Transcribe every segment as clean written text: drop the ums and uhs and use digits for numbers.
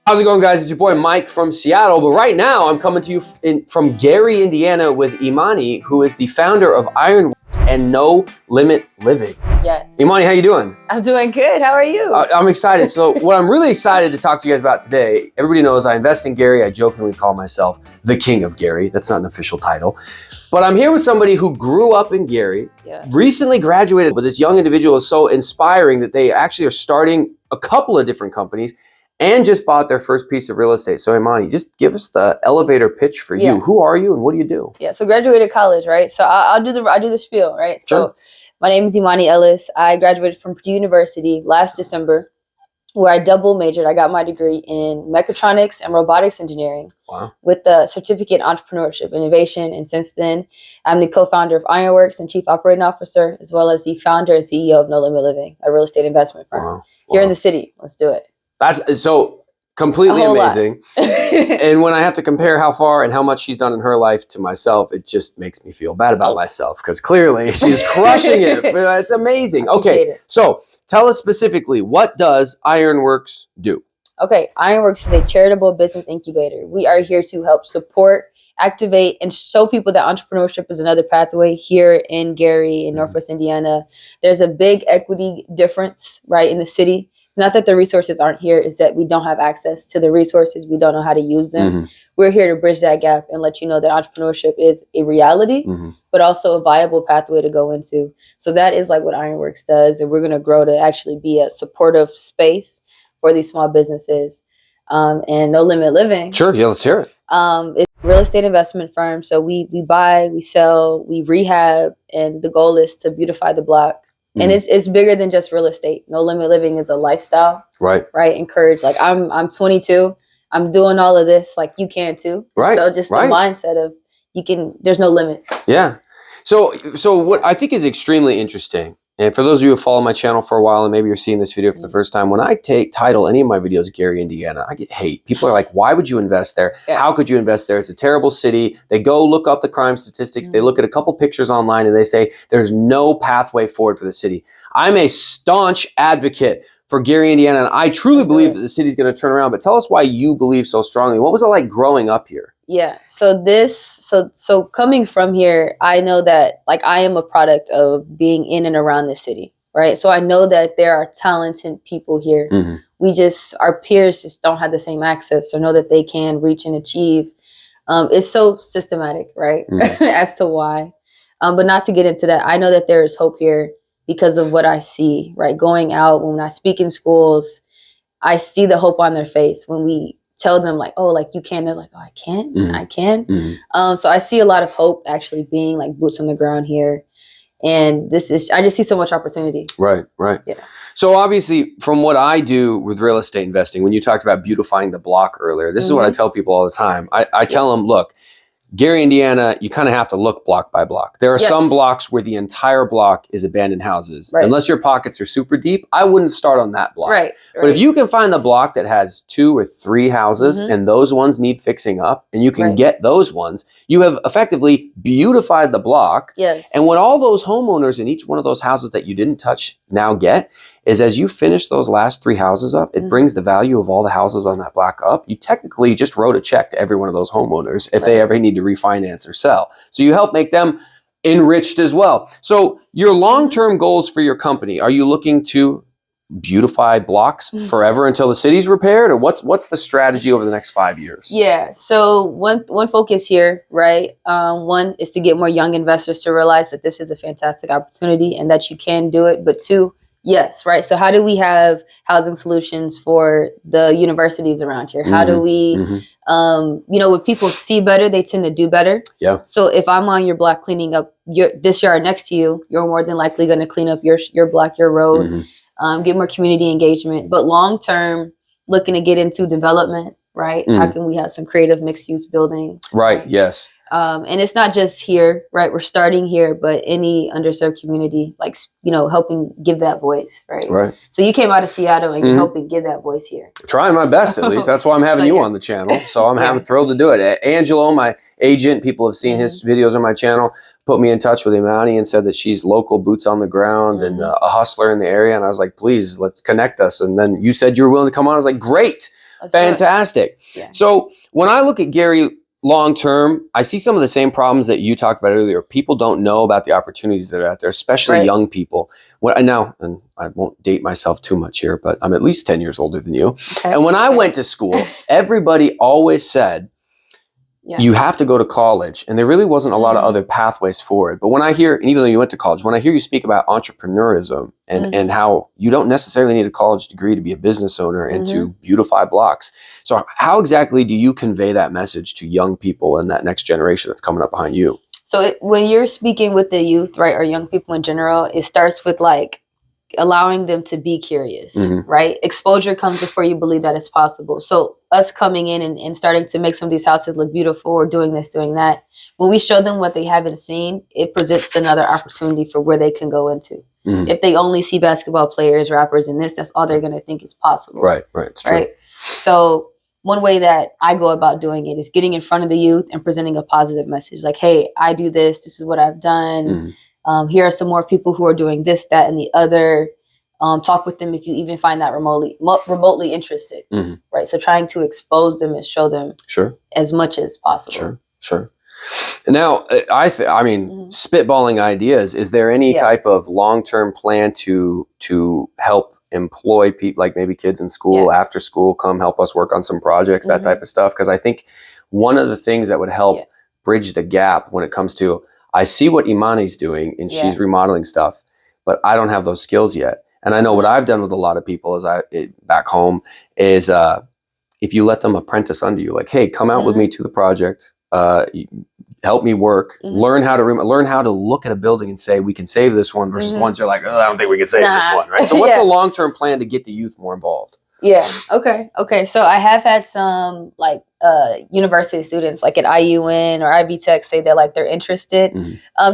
How's it going, guys? It's your boy Mike from Seattle, but right now I'm coming to you from Gary, Indiana with Emmani, who is the founder of Ironworks and No Limit Living. Yes. Emmani, how you doing? I'm doing good. How are you? I'm excited. So what I'm really excited to talk to you guys about today, everybody knows I invest in Gary. I jokingly call myself the King of Gary. That's not an official title. But I'm here with somebody who grew up in Gary, recently graduated, but this young individual is so inspiring that they actually are starting a couple of different companies and just bought their first piece of real estate. So Amani, just give us the elevator pitch for you. Who are you and what do you do? Yeah, so graduated college, right? So I do the spiel, right? Sure. So my name is Emmani Ellis. I graduated from Purdue University last December, where I double majored. I got my degree in mechatronics and robotics engineering. Wow. With the certificate in entrepreneurship innovation. And since then, I'm the co-founder of Ironworks and chief operating officer, as well as the founder and CEO of No Limit Living, a real estate investment firm here in the city. Let's do it. That's so completely amazing. And when I have to compare how far and how much she's done in her life to myself, it just makes me feel bad about myself because clearly she's crushing it. It's amazing. Okay, so tell us specifically, what does Ironworks do? Okay, Ironworks is a charitable business incubator. We are here to help support, activate, and show people that entrepreneurship is another pathway here in Gary, in Northwest Indiana. There's a big equity difference, right, in the city. Not that the resources aren't here, is that we don't have access to the resources. We don't know how to use them. We're here to bridge that gap and let you know that entrepreneurship is a reality, but also a viable pathway to go into. So that is like what Ironworks does. And we're going to grow to actually be a supportive space for these small businesses. And No Limit Living. Sure, yeah, let's hear it. It's a real estate investment firm. So we buy, we sell, we rehab, and the goal is to beautify the block. And it's bigger than just real estate. No Limit Living is a lifestyle. Right. Encourage. Like I'm 22. I'm doing all of this. Like you can too. Right. So just the mindset of there's no limits. Yeah. So what I think is extremely interesting, and for those of you who follow my channel for a while and maybe you're seeing this video for the first time, when I title any of my videos Gary, Indiana, I get hate. People are like, why would you invest there? How could you invest there? It's a terrible city. They go look up the crime statistics. They look at a couple pictures online and they say there's no pathway forward for the city. I'm a staunch advocate for Gary, Indiana, and I truly believe that the city's going to turn around. But tell us why you believe so strongly. What was it like growing up here? Yeah. So coming from here, I know that like I am a product of being in and around the city, right? So I know that there are talented people here. Our peers just don't have the same access or know that they can reach and achieve. It's so systematic, right? As to why. But not to get into that, I know that there is hope here because of what I see, right? Going out, when I speak in schools, I see the hope on their face when we tell them like, oh, like you can, they're like, oh, I can't, I can. So I see a lot of hope actually being like boots on the ground here. And I just see so much opportunity. Right. Yeah. So obviously from what I do with real estate investing, when you talked about beautifying the block earlier, this is what I tell people all the time. I tell them, look, Gary, Indiana, you kind of have to look block by block. There are some blocks where the entire block is abandoned houses. Unless your pockets are super deep, I wouldn't start on that block. But if you can find the block that has 2 or 3 houses and those ones need fixing up and you can get those ones, you have effectively beautified the block. And what all those homeowners in each one of those houses that you didn't touch now get is as you finish those last 3 houses up, it brings the value of all the houses on that block up. You technically just wrote a check to every one of those homeowners if they ever need to refinance or sell. So you help make them enriched as well. So your long-term goals for your company, are you looking to beautify blocks forever until the city's repaired, or what's the strategy over the next 5 years? Yeah, so one focus here, right? One is to get more young investors to realize that this is a fantastic opportunity and that you can do it. But 2, yes, right. So how do we have housing solutions for the universities around here? How do we, when people see better, they tend to do better. Yeah. So if I'm on your block cleaning up this yard next to you, you're more than likely going to clean up your block, your road, get more community engagement. But long term, looking to get into development, right? How can we have some creative mixed use buildings? Right. Yes. And it's not just here, right? We're starting here, but any underserved community, like, helping give that voice, right? So you came out of Seattle and you're helping give that voice here. Trying my best, at least. That's why I'm having you on the channel. So I'm thrilled to do it. Angelo, my agent, people have seen his videos on my channel, put me in touch with Amani and said that she's local, boots on the ground, and a hustler in the area. And I was like, please, let's connect us. And then you said you were willing to come on. I was like, great. Let's do it. Fantastic. Yeah. So when I look at Gary long term, I see some of the same problems that you talked about earlier. People don't know about the opportunities that are out there, especially young people. And I won't date myself too much here, but I'm at least 10 years older than you. Okay. And when I went to school, everybody always said, you have to go to college. And there really wasn't a lot of other pathways for it. But when I hear, and even though you went to college, when I hear you speak about entrepreneurism and how you don't necessarily need a college degree to be a business owner and to beautify blocks. So how exactly do you convey that message to young people and that next generation that's coming up behind you? So when you're speaking with the youth, right, or young people in general, it starts with like allowing them to be curious, right? Exposure comes before you believe that it's possible. So us coming in and starting to make some of these houses look beautiful or doing this, doing that, when we show them what they haven't seen, it presents another opportunity for where they can go into. If they only see basketball players, rappers, and this, that's all they're going to think is possible. Right. It's true. Right. So one way that I go about doing it is getting in front of the youth and presenting a positive message. Like, hey, I do this. This is what I've done. Here are some more people who are doing this, that, and the other. Talk with them if you even find that remotely interested, right? So trying to expose them and show them as much as possible. Sure. Now, I mean, spitballing ideas. Is there any type of long-term plan to help employ people, like maybe kids in school, after school, come help us work on some projects, that type of stuff? Because I think one of the things that would help bridge the gap when it comes to, I see what Emmani's doing and she's remodeling stuff, but I don't have those skills yet. And I know what I've done with a lot of people back home is if you let them apprentice under you, like, hey, come out with me to the project, help me work, learn how to look at a building and say, we can save this one versus the ones they're like, oh, I don't think we can save this one, right? So what's the long-term plan to get the youth more involved? Yeah. Okay. So I have had some like university students like at IUN or IB Tech say that like they're interested.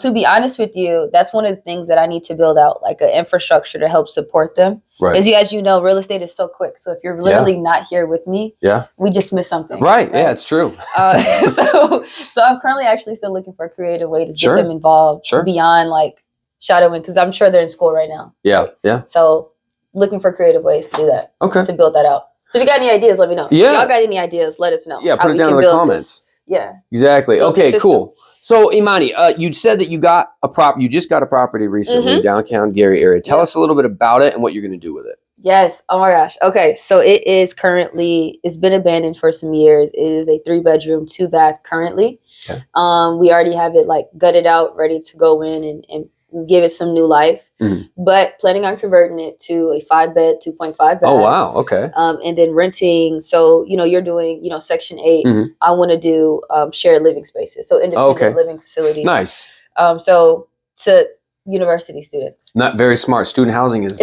To be honest with you, that's one of the things that I need to build out, like an infrastructure to help support them. Right. As you know, real estate is so quick. So if you're literally not here with me, we just miss something. Right. Yeah, it's true. So I'm currently actually still looking for a creative way to get them involved beyond like shadowing, because I'm sure they're in school right now. Yeah. Right? Yeah. So looking for creative ways to do that. Okay. To build that out. So if you got any ideas, let me know. Yeah. If y'all got any ideas, let us know. Yeah, put it down in the comments. Yeah. Exactly. Okay, cool. So Emmani, you said that you just got a property recently, downtown Gary area. Tell us a little bit about it and what you're going to do with it. Yes. Oh my gosh. Okay. So it's been abandoned for some years. It is a 3-bedroom, 2-bath currently. Okay. We already have it like gutted out, ready to go in and give it some new life, but planning on converting it to a 5-bed, 2.5 bath. Oh, wow. Okay. And then renting. So, you're doing, Section 8. I want to do shared living spaces. So independent living facilities. Nice. So to university students. Not very smart. Student housing is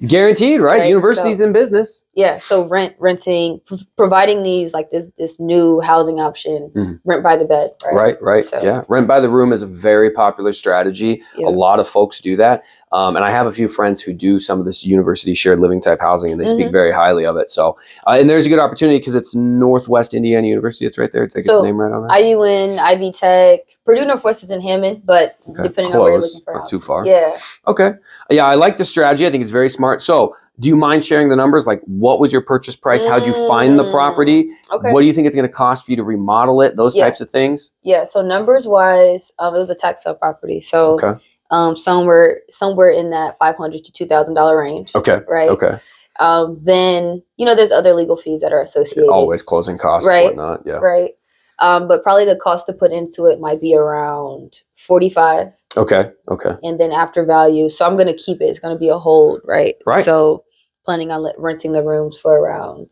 guaranteed, right? Universities in business. Yeah. So renting, providing these like this new housing option, rent by the bed. Right. So, yeah. Rent by the room is a very popular strategy. A lot of folks do that. And I have a few friends who do some of this university shared living type housing, and they speak very highly of it. So, and there's a good opportunity because it's Northwest Indiana University. It's right there. Did I get the name right on that? IUN, Ivy Tech, Purdue Northwest is in Hammond, but depending on where you're looking for. Not too far. Yeah. Okay. Yeah, I like the strategy. I think it's very smart. So, do you mind sharing the numbers? Like, what was your purchase price? How'd you find the property? Okay. What do you think it's going to cost for you to remodel it? Those types of things? Yeah. So, numbers wise, it was a tax sale property. So, somewhere in that $500 to $2,000 range. Okay. Right. Okay. Then, there's other legal fees that are associated. Always closing costs and whatnot. Yeah. Right. But probably the cost to put into it might be around 45. Okay. And then after value. So I'm going to keep it. It's going to be a hold, right? Right. So planning on renting the rooms for around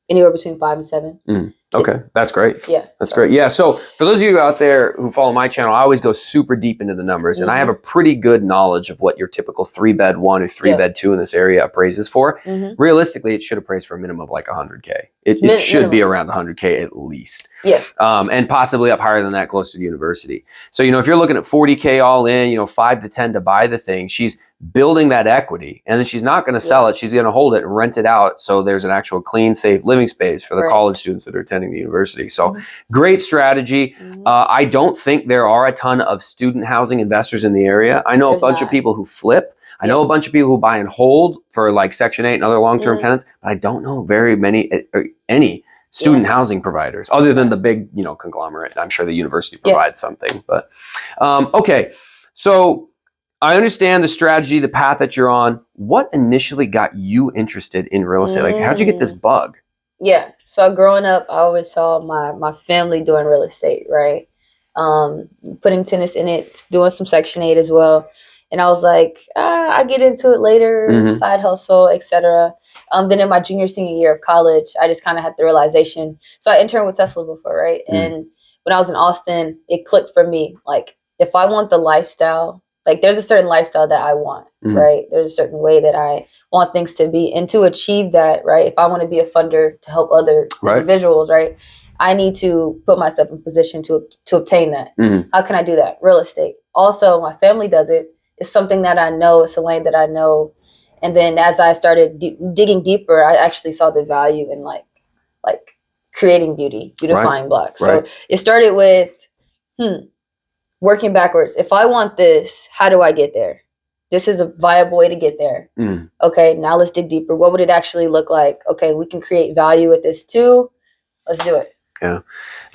anywhere between 5 and 7. Okay. That's great. Yeah. That's great. Yeah. So for those of you out there who follow my channel, I always go super deep into the numbers, and I have a pretty good knowledge of what your typical 3-bed 1 or 3-bed 2 in this area appraises for. Realistically, it should appraise for a minimum of like $100K. It should be around $100K at least. Yeah. And possibly up higher than that, close to the university. So, if you're looking at $40K all in, 5 to 10 to buy the thing, she's building that equity, and then she's not going to sell it. She's going to hold it and rent it out. So there's an actual clean, safe living space for the college students that are attending the university. So great strategy. I don't think there are a ton of student housing investors in the area. I know a bunch of people who flip. I know a bunch of people who buy and hold for like Section 8 and other long-term tenants, but I don't know very many or any student housing providers other than the big, conglomerate. I'm sure the university provides something, but okay. So I understand the strategy, the path that you're on. What initially got you interested in real estate? Like, how'd you get this bug? Yeah. So growing up, I always saw my family doing real estate, right? Putting tenants in it, doing some Section 8 as well. And I was like, I get into it later, side hustle, etc. Then in my senior year of college, I just kind of had the realization. So I interned with Tesla before, right? And when I was in Austin, it clicked for me. Like, if I want the lifestyle, like there's a certain lifestyle that I want, right? There's a certain way that I want things to be. And to achieve that, right? If I want to be a funder to help other individuals, right? I need to put myself in position to obtain that. How can I do that? Real estate. Also, my family does it. It's something that I know. It's a lane that I know. And then as I started digging deeper, I actually saw the value in like creating beautifying blocks. So it started with, working backwards. If I want this, how do I get there? This is a viable way to get there. Okay, now let's dig deeper. What would it actually look like? Okay, we can create value with this too. Let's do it. Yeah.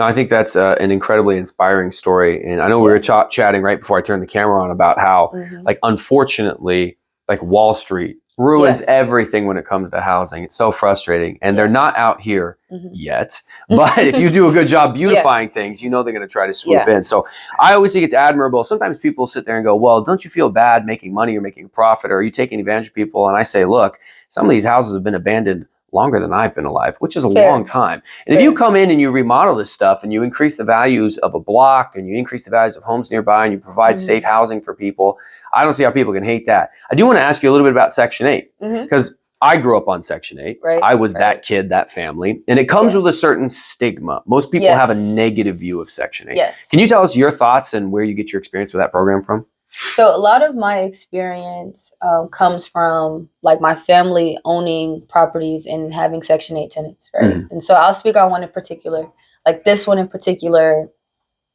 No, I think that's an incredibly inspiring story. And I know we were chatting right before I turned the camera on about how, like, unfortunately, like Wall Street ruins everything when it comes to housing. It's so frustrating. And they're not out here yet. But if you do a good job beautifying things, they're going to try to swoop in. So I always think it's admirable. Sometimes people sit there and go, well, don't you feel bad making money or making a profit? Or are you taking advantage of people? And I say, look, some of these houses have been abandoned longer than I've been alive, which is a long time. And if you come in and you remodel this stuff and you increase the values of a block and you increase the values of homes nearby and you provide safe housing for people, I don't see how people can hate that. I do want to ask you a little bit about Section 8 because I grew up on Section 8. I was that kid, that family, and it comes with a certain stigma. Most people have a negative view of Section 8. Can you tell us your thoughts and where you get your experience with that program from? So a lot of my experience comes from like my family owning properties and having Section 8 tenants, right? And so I'll speak on one in particular. Like this one in particular,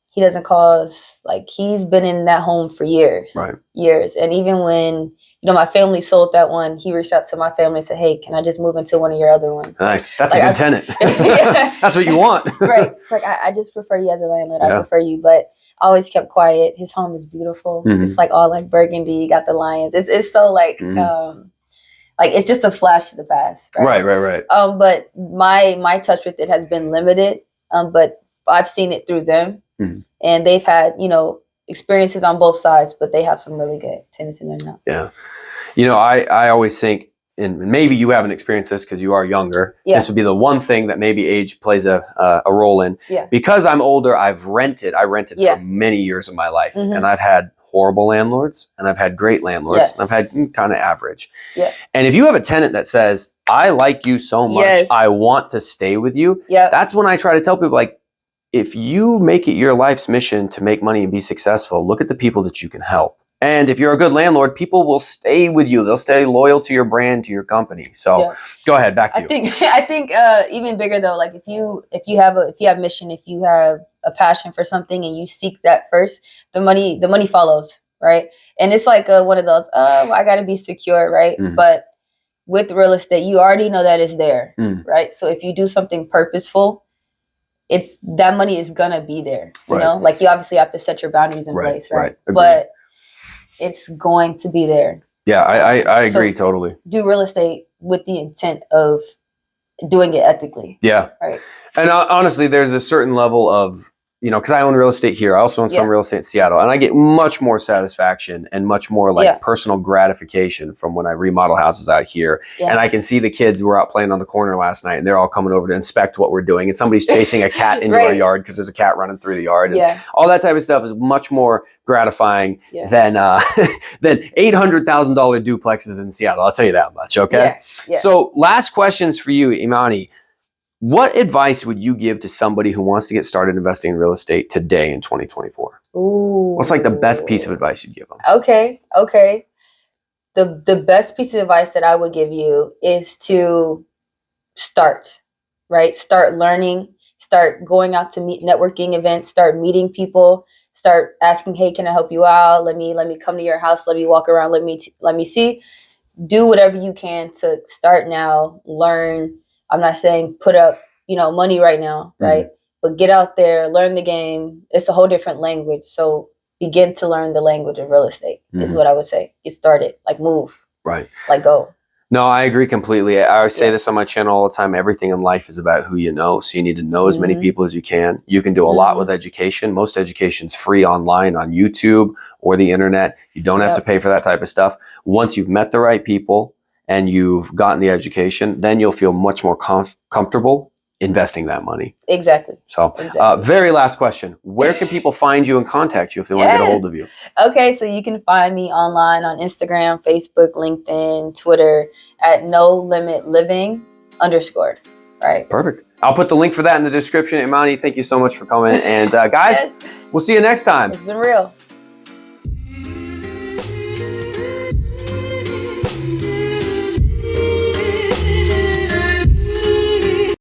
he doesn't cause, like he's been in that home for years, years. And even when, my family sold that one, he reached out to my family and said, hey, can I just move into one of your other ones? Nice. That's like a good tenant. That's what you want. Right. It's like, I just prefer you as a landlord. I prefer you. But I always kept quiet. His home is beautiful. It's like all like burgundy. You got the lions. It's so like it's just a flash of the past. Right. But my touch with it has been limited. But I've seen it through them, and they've had experiences on both sides. But they have some really good tenants in there now. Yeah. I always think, and maybe you haven't experienced this because you are younger. This would be the one thing that maybe age plays a role in. Because I'm older, I rented for many years of my life. And I've had horrible landlords and I've had great landlords. And I've had kind of average. And if you have a tenant that says, I like you so much, I want to stay with you. That's when I try to tell people, like, if you make it your life's mission to make money and be successful, look at the people that you can help. And if you're a good landlord, people will stay with you. They'll stay loyal to your brand, to your company. So go ahead, back to you. I think even bigger though, like if you have mission, if you have a passion for something and you seek that first, the money follows, right? And it's like one of those, I got to be secure, right? But with real estate, you already know that it's there, right? So if you do something purposeful, it's that money is gonna be there. You know, like you obviously have to set your boundaries in place, right? But it's going to be there. Yeah, I agree totally. Do real estate with the intent of doing it ethically. Yeah. Right. And honestly, there's a certain level of, because I own real estate here. I also own some real estate in Seattle. And I get much more satisfaction and much more like personal gratification from when I remodel houses out here. And I can see the kids who were out playing on the corner last night and they're all coming over to inspect what we're doing. And somebody's chasing a cat into our yard because there's a cat running through the yard. And all that type of stuff is much more gratifying than $800,000 duplexes in Seattle. I'll tell you that much. Okay. So last questions for you, Emmani. What advice would you give to somebody who wants to get started investing in real estate today in 2024? What's like the best piece of advice you'd give them? Okay. The best piece of advice that I would give you is to start, right? Start learning, start going out to meet networking events, start meeting people, start asking, hey, can I help you out? Let me come to your house. Let me walk around. Let me see. Do whatever you can to start now, learn. I'm not saying put up, money right now, right? But get out there, learn the game. It's a whole different language. So begin to learn the language of real estate is what I would say. Get started, like move. Right. Like go. No, I agree completely. I always say this on my channel all the time. Everything in life is about who you know. So you need to know as many people as you can. You can do a lot with education. Most education's free online on YouTube or the internet. You don't have to pay for that type of stuff. Once you've met the right people and you've gotten the education, then you'll feel much more comfortable investing that money. Exactly. So very last question. Where can people find you and contact you if they want to get a hold of you? Okay, so you can find me online on Instagram, Facebook, LinkedIn, Twitter at NoLimitLiving_. Right. Perfect. I'll put the link for that in the description. Emmani, thank you so much for coming. And guys, we'll see you next time. It's been real.